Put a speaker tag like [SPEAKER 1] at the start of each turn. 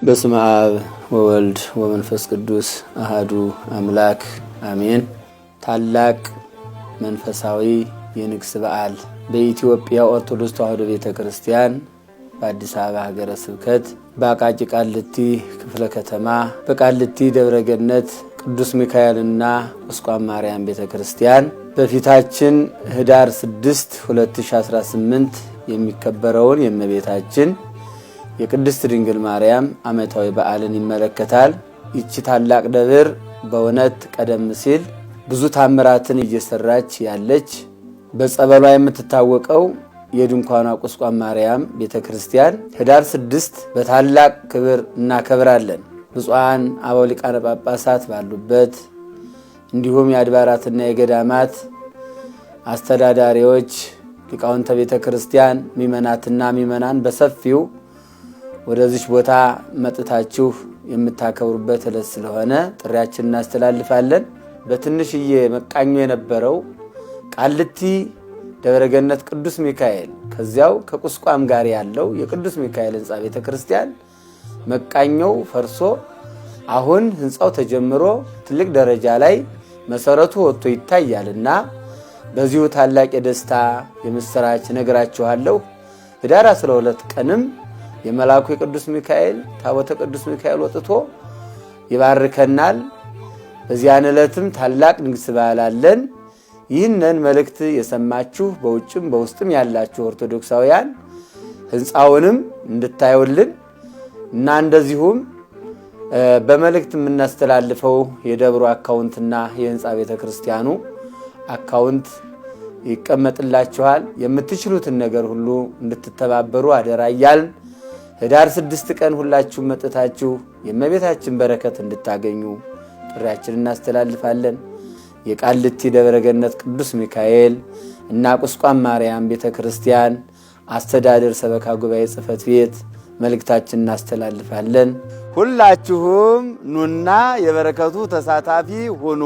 [SPEAKER 1] በስመ አብ ወወልድ ወመንፈስ ቅዱስ አሐዱ አምላክ አሜን። ታላቅ መንፈሳዊ የንግስ በዓል በኢትዮጵያ ኦርቶዶክስ ተዋሕዶ ቤተክርስቲያን በአዲስ አበባ ሀገረ ስብከት በአቃቂ ቃልቲ ክፍለ ከተማ በቃልቲ ደብረገነት ቅዱስ ሚካኤልና ቁስቋም ማርያም ቤተክርስቲያን በፊታችን ህዳር 6 2018 የሚከበረውን የእመቤታችን የቅድስት ድንግል ማርያም ዓመታዊ በዓልን ይመለከታል። ይቺ ታላቅ ደብር በእውነት ቀደም ሲል ብዙ ታምራትን እየሰራች ያለች በጸበሏ የምትታወቀው የድንኳኗ ቁስቋም ማርያም ቤተክርስቲያን ህዳር 6 በታላቅ ክብር እናከብራለን። ብፁዓን አበው ሊቃነ ጳጳሳት ባሉበት እንዲሁም የአድባራትና የገዳማት አስተዳዳሪዎች፣ ሊቃውንተ ቤተክርስቲያን፣ ሚመናትና ሚመናን በሰፊው ወደዚህ ቦታ መጥታችሁ የምታከብሩበት ዕለት ስለሆነ ጥሪያችንን እናስተላልፋለን። በትንሽዬ መቃኞ የነበረው ቃልቲ ደብረገነት ቅዱስ ሚካኤል ከዚያው ከቁስቋም ጋር ያለው የቅዱስ ሚካኤል ህንጻ ቤተክርስቲያን መቃኞው ፈርሶ አሁን ህንጻው ተጀምሮ ትልቅ ደረጃ ላይ መሰረቱ ወጥቶ ይታያልና በዚሁ ታላቅ የደስታ የምስራች ነግራችኋለሁ። ህዳር 12 ቀንም የመላኩ የቅዱስ ሚካኤል ታቦተ ቅዱስ ሚካኤል ወጥቶ ይባርከናል። በዚያን ዕለትም ታላቅ ንግስ በዓል አለን። ይህንን መልእክት የሰማችሁ በውጭም በውስጥም ያላችሁ ኦርቶዶክሳውያን ህንጻውንም እንድታዩልን እና እንደዚሁም በመልእክት የምናስተላልፈው የደብሩ አካውንትና የህንጻ ቤተክርስቲያኑ አካውንት ይቀመጥላችኋል። የምትችሉትን ነገር ሁሉ እንድትተባበሩ አደራ እያልን ህዳር 6 ቀን ሁላችሁም መጥታችሁ የእመቤታችን በረከት እንድታገኙ ጥሪያችንን እናስተላልፋለን። የቃልቲ ደብረገነት ቅዱስ ሚካኤል እና ቁስቋም ማርያም ቤተክርስቲያን አስተዳደር ሰበካ ጉባኤ ጽሕፈት ቤት መልእክታችንን እናስተላልፋለን። ሁላችሁም ኑና የበረከቱ ተሳታፊ ሁኑ።